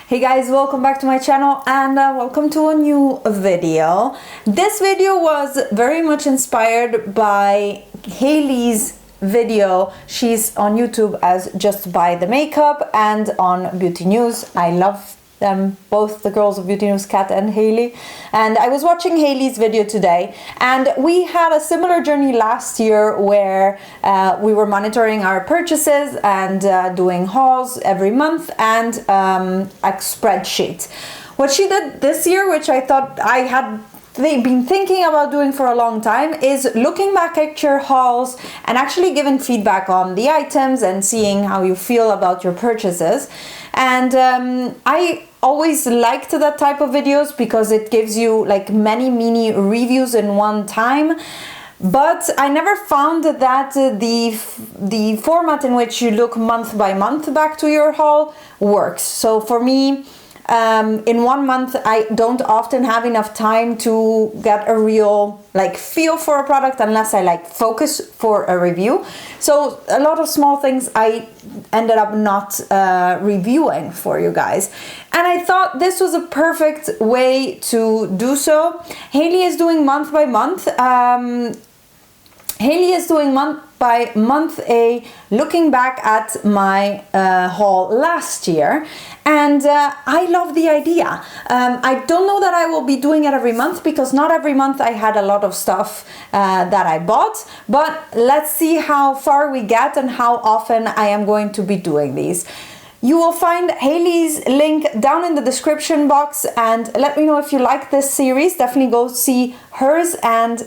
Hey guys, welcome back to my channel and welcome to a new video. This video was very much inspired by Hailey's video. She's on YouTube as Just Buy the Makeup and on Beauty News. I love them both, the girls of Beauty News, Kat and Hailey. And I was watching Hailey's video today, and we had a similar journey last year where we were monitoring our purchases and doing hauls every month and a spreadsheet. What she did this year, which I thought I had been thinking about doing for a long time, is looking back at your hauls and actually giving feedback on the items and seeing how you feel about your purchases. And I always liked that type of videos because it gives you like many mini reviews in one time. But I never found that the format in which you look month by month back to your haul works. So for me, in 1 month, I don't often have enough time to get a real feel for a product unless I focus for a review. So a lot of small things I ended up not reviewing for you guys. And I thought this was a perfect way to do so. Hailey is doing month by month. Hailey is doing month by month looking back at my haul last year, and I love the idea. I don't know that I will be doing it every month because not every month I had a lot of stuff that I bought, but let's see how far we get and how often I am going to be doing these. You will find Hailey's link down in the description box, and let me know if you like this series. Definitely go see hers, and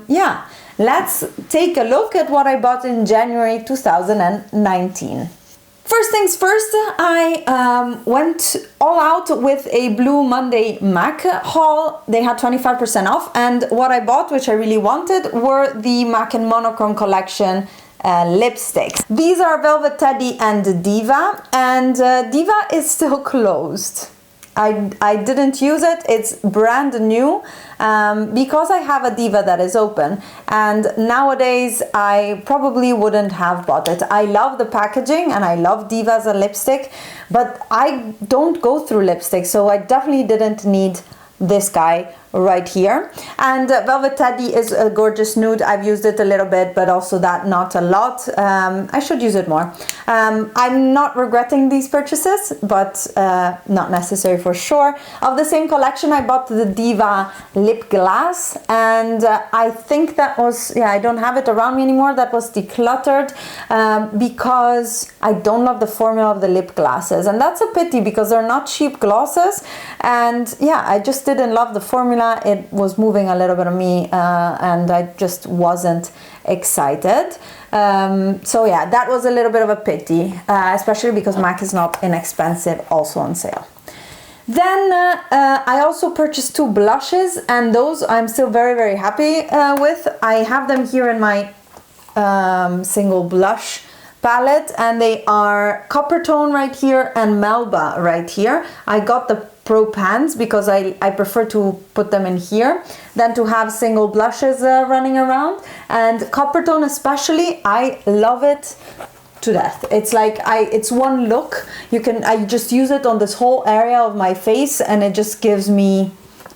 yeah. Let's take a look at what I bought in January 2019. First things first, I went all out with a Blue Monday MAC haul. They had 25% off, and what I bought, which I really wanted, were the MAC and Monochrome collection lipsticks. These are Velvet Teddy and Diva, and Diva is still closed. I didn't use it. It's brand new because I have a Diva that is open, and nowadays I probably wouldn't have bought it. I love the packaging and I love Diva as a lipstick, but I don't go through lipstick, so I definitely didn't need this guy right here. And Velvet Teddy is a gorgeous nude. I've used it a little bit, but also that not a lot. I should use it more. I'm not regretting these purchases, but not necessary for sure. Of the same collection, I bought the Diva lip glass, and I think that was, yeah, I don't have it around me anymore. That was decluttered because I don't love the formula of the lip glasses, and that's a pity because they're not cheap glosses. And yeah, I just didn't love the formula. It was moving a little bit on me, and I just wasn't excited. So yeah, that was a little bit of a pity, especially because MAC is not inexpensive, also on sale. Then I also purchased 2 blushes, and those I'm still very happy with. I have them here in my single blush palette, and they are Copper Tone right here and Melba right here. I got the Pro Pans because I prefer to put them in here than to have single blushes running around. And Copper Tone especially, I love it to death. It's like it's one look. I just use it on this whole area of my face, and it just gives me,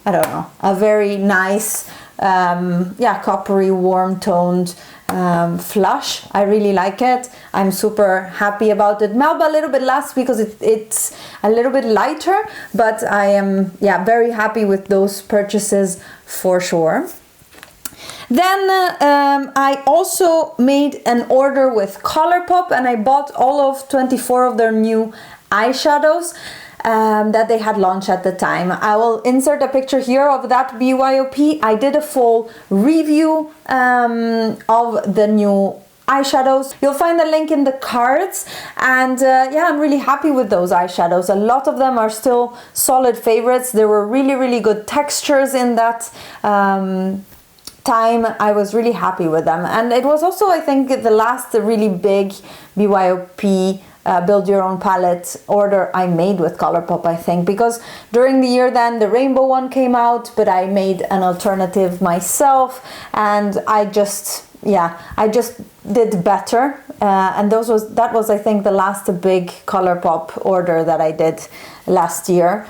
I don't know, a very nice yeah, coppery, warm toned flush. I really like it. I'm super happy about it. Melba a little bit less because it's a little bit lighter, but I am, yeah, very happy with those purchases for sure. Then I also made an order with Colourpop, and I bought all of 24 of their new eyeshadows that they had launched at the time. I will insert a picture here of that BYOP. I did a full review of the new eyeshadows. You'll find the link in the cards, and yeah, I'm really happy with those eyeshadows. A lot of them are still solid favorites. There were really good textures in that time. I was really happy with them, and it was also, I think, the last really big BYOP build your own palette order I made with Colourpop, I think, because during the year then the rainbow one came out, but I made an alternative myself, and I just yeah, I just did better. And that was I think the last big ColourPop order that I did last year.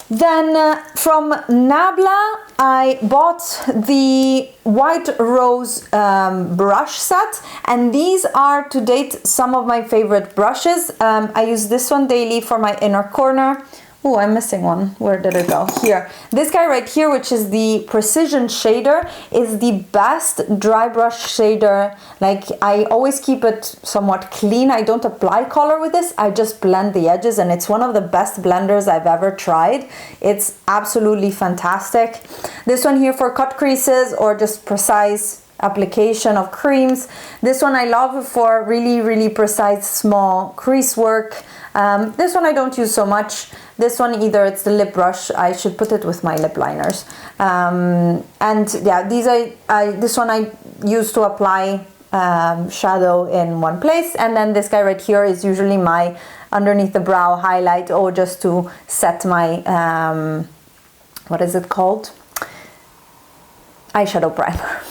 Then from Nabla, I bought the White Rose brush set, and these are to date some of my favorite brushes. I use this one daily for my inner corner. Oh, I'm missing one. Where did it go? Here. This guy right here, which is the Precision Shader, is the best dry brush shader. Like, I always keep it somewhat clean. I don't apply color with this. I just blend the edges, and it's one of the best blenders I've ever tried. It's absolutely fantastic. This one here for cut creases or just precise application of creams. This one I love for really, really precise small crease work. This one I don't use so much. This one either, it's the lip brush. I should put it with my lip liners. And yeah, this one I use to apply shadow in one place. And then this guy right here is usually my underneath the brow highlight, or just to set my, what is it called? Eyeshadow primer.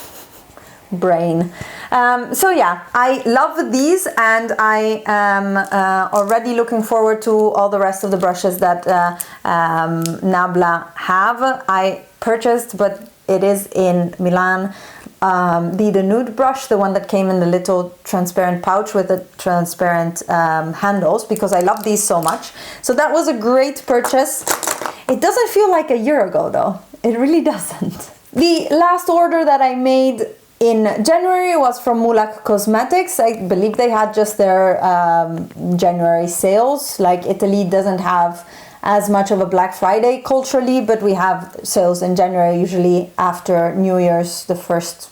Brain. So yeah, I love these, and I am already looking forward to all the rest of the brushes that Nabla have. I purchased, but it is in Milan, the nude brush, the one that came in the little transparent pouch with the transparent handles, because I love these so much. So that was a great purchase. It doesn't feel like a year ago though. It really doesn't. The last order that I made in January was from Mulak Cosmetics. I believe they had just their January sales. Like, Italy doesn't have as much of a Black Friday culturally, but we have sales in January, usually after New Year's. The first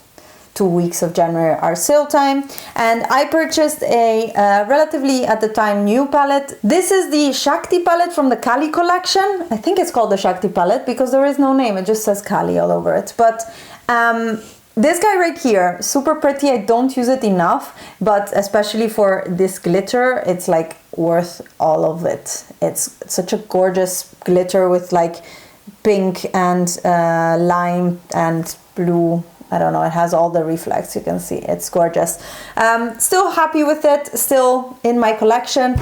2 weeks of January are sale time. And I purchased a relatively, at the time, new palette. This is the Shakti palette from the Kali collection. I think it's called the Shakti palette because there is no name, it just says Kali all over it. But this guy right here, super pretty. I don't use it enough, but especially for this glitter, it's like worth all of it. It's such a gorgeous glitter with like pink and lime and blue. I don't know, it has all the reflex, you can see. It's gorgeous. Still happy with it, still in my collection.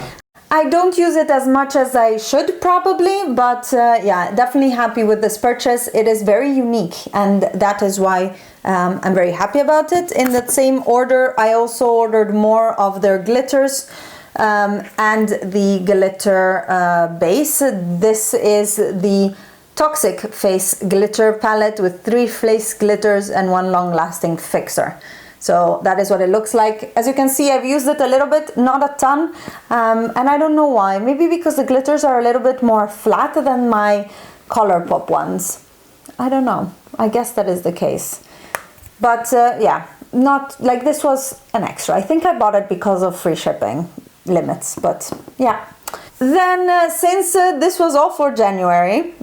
I don't use it as much as I should probably, but yeah, definitely happy with this purchase. It is very unique, and that is why I'm very happy about it. In that same order, I also ordered more of their glitters and the glitter base. This is the Toxic Face Glitter Palette with 3 face glitters and 1 long-lasting fixer. So that is what it looks like. As you can see, I've used it a little bit, not a ton, and I don't know why. Maybe because the glitters are a little bit more flat than my ColourPop ones. I don't know. I guess that is the case. But yeah, not like this was an extra. I think I bought it because of free shipping limits, but yeah. Then since this was all for January,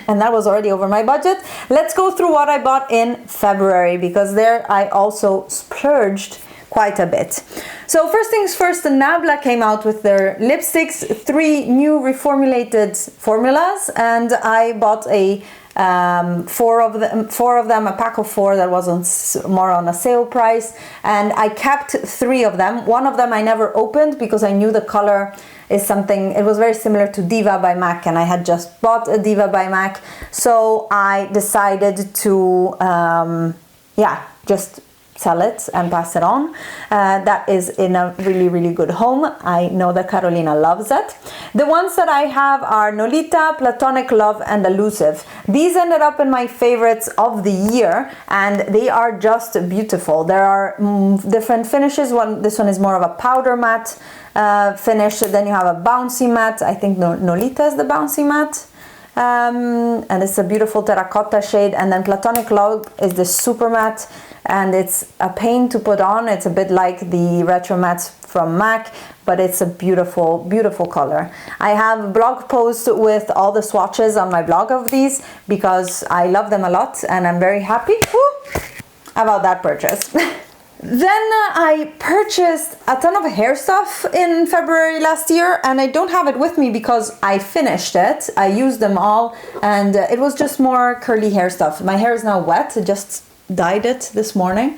and that was already over my budget, let's go through what I bought in February, because there I also splurged quite a bit. So first things first, Nabla came out with their lipsticks, 3 new reformulated formulas, and I bought a 4 of them, a pack of 4 that was more on a sale price, and I kept 3 of them. One of them I never opened because I knew the color is something, it was very similar to Diva by MAC, and I had just bought a Diva by MAC, so I decided to yeah, just sell it and pass it on. That is in a really, really good home. I know that Carolina loves it. The ones that I have are Nolita, Platonic Love, and Elusive. These ended up in my favorites of the year, and they are just beautiful. There are different finishes. This one is more of a powder matte finish. Then you have a bouncy matte. I think Nolita is the bouncy matte. And it's a beautiful terracotta shade, and then Platonic Love is the super matte, and it's a pain to put on. It's a bit like the retro mattes from MAC, but it's a beautiful, beautiful color. I have a blog post with all the swatches on my blog of these because I love them a lot, and I'm very happy about that purchase. Then I purchased a ton of hair stuff in February last year, and I don't have it with me because I finished it. I used them all, and it was just more curly hair stuff. My hair is now wet, just dyed it this morning,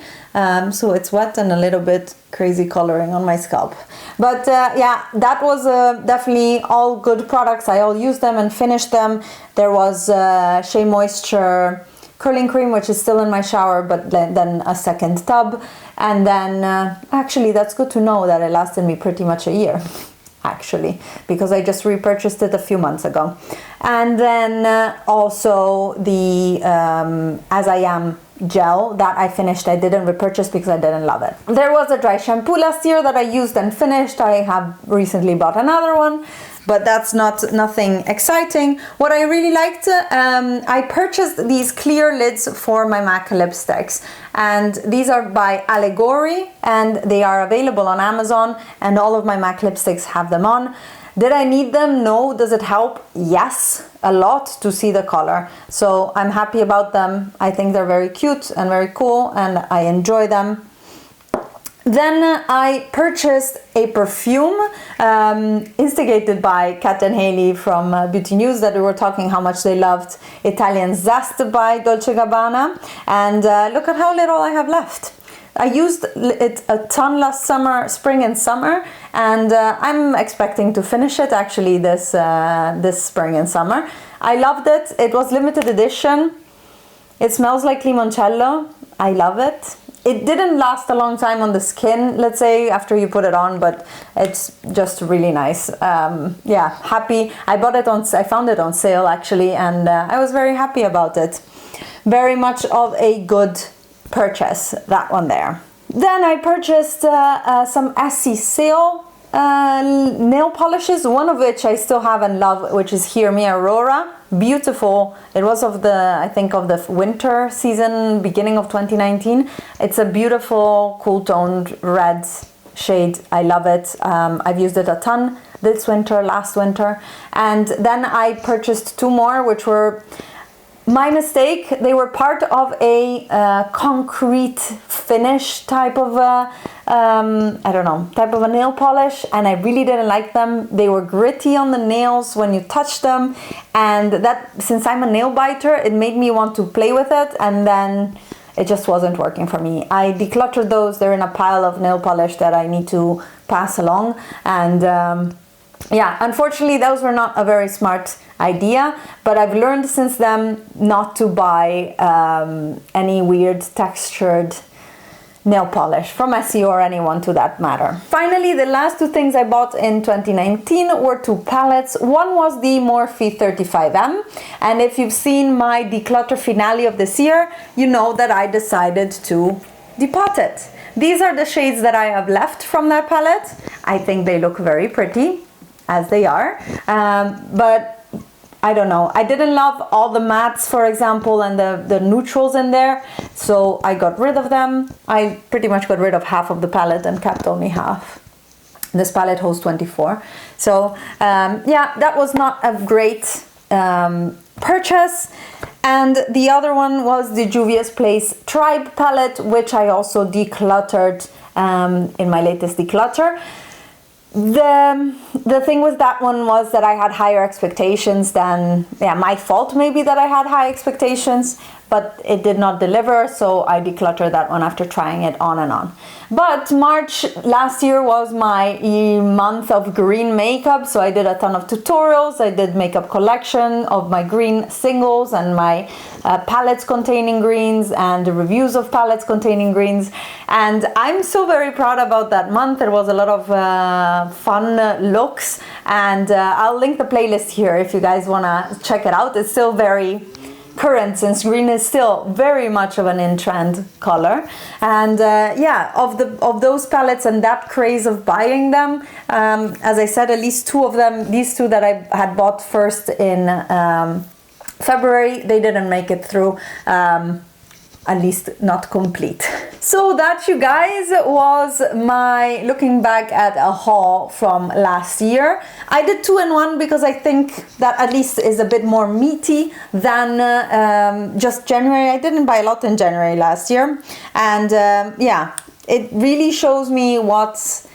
so it's wet and a little bit crazy coloring on my scalp. But yeah, that was definitely all good products. I all used them and finished them. There was Shea Moisture curling cream, which is still in my shower, but then a second tub. And then actually that's good to know that it lasted me pretty much a year, actually, because I just repurchased it a few months ago. And then also the As I Am gel that I finished. I didn't repurchase because I didn't love it. There was a dry shampoo last year that I used and finished. I have recently bought another one, but that's nothing exciting. What I really liked, I purchased these clear lids for my MAC lipsticks, and these are by Allegory, and they are available on Amazon, and all of my MAC lipsticks have them on. Did I need them? No. Does it help? Yes, a lot to see the color. So I'm happy about them. I think they're very cute and very cool, and I enjoy them. Then I purchased a perfume instigated by Kat and Hailey from Beauty News, that we were talking how much they loved Italian Zest by Dolce & Gabbana. And look at how little I have left. I used it a ton last summer, spring and summer, and I'm expecting to finish it actually this spring and summer. I loved it. It was limited edition. It smells like limoncello. I love it. It didn't last a long time on the skin, let's say, after you put it on, but it's just really nice. Yeah, happy. I found it on sale actually, and I was very happy about it. Very much of a good purchase, that one there. Then I purchased some Essie sale nail polishes, one of which I still have and love, which is Hear Me Aurora. Beautiful. It was I think of the winter season, beginning of 2019. It's a beautiful cool toned red shade. I love it. I've used it a ton this winter, last winter. And then I purchased two more, which were my mistake. They were part of a concrete finish type of type of a nail polish, and I really didn't like them. They were gritty on the nails when you touch them, and that, since I'm a nail biter, it made me want to play with it, and then it just wasn't working for me. I decluttered those. They're in a pile of nail polish that I need to pass along, and yeah, unfortunately those were not a very smart idea, but I've learned since then not to buy any weird textured nail polish from Essie or anyone to that matter. Finally, the last two things I bought in 2019 were two palettes. One was the Morphe 35M, and if you've seen my declutter finale of this year, you know that I decided to depot it. These are the shades that I have left from that palette. I think they look very pretty as they are, but I don't know, I didn't love all the mattes, for example, and the neutrals in there, so I got rid of them. I pretty much got rid of half of the palette and kept only half. This palette holds 24. So yeah, that was not a great purchase. And the other one was the Juvia's Place Tribe palette, which I also decluttered in my latest declutter. The thing with that one was that I had higher expectations than, yeah, my fault maybe that I had high expectations, but it did not deliver, so I decluttered that one after trying it on and on. But March last year was my month of green makeup, so I did a ton of tutorials. I did makeup collection of my green singles and my palettes containing greens and the reviews of palettes containing greens, and I'm so very proud about that month. There was a lot of fun looks, and I'll link the playlist here if you guys want to check it out. It's still very current, since green is still very much of an in-trend color. And yeah, of those palettes and that craze of buying them, as I said, at least two of them, these two that I had bought first in February, they didn't make it through, at least not complete. So that, you guys, was my looking back at a haul from last year. I did 2 in 1 because I think that at least is a bit more meaty than just January. I didn't buy a lot in January last year, and yeah, it really shows me what's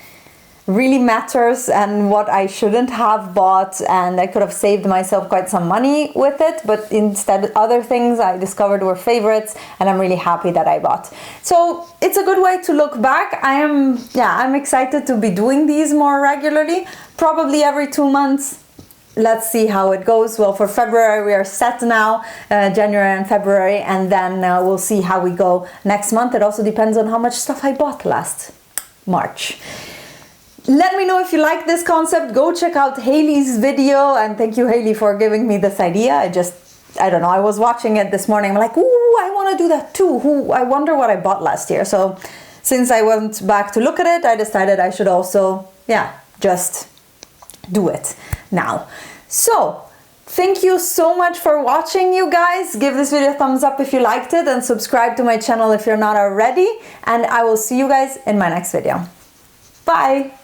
really matters and what I shouldn't have bought, and I could have saved myself quite some money with it, but instead other things I discovered were favorites, and I'm really happy that I bought. So it's a good way to look back. I'm excited to be doing these more regularly, probably every 2 months. Let's see how it goes. Well, for February we are set now, January and February, and then we'll see how we go next month. It also depends on how much stuff I bought last March. Let me know if you like this concept. Go check out Hailey's video, and thank you, Hailey, for giving me this idea. I don't know, I was watching it this morning. I'm like, ooh, I want to do that too. I wonder what I bought last year. So since I went back to look at it, I decided I should also, just do it now. So thank you so much for watching, you guys. Give this video a thumbs up if you liked it, and subscribe to my channel if you're not already. And I will see you guys in my next video. Bye.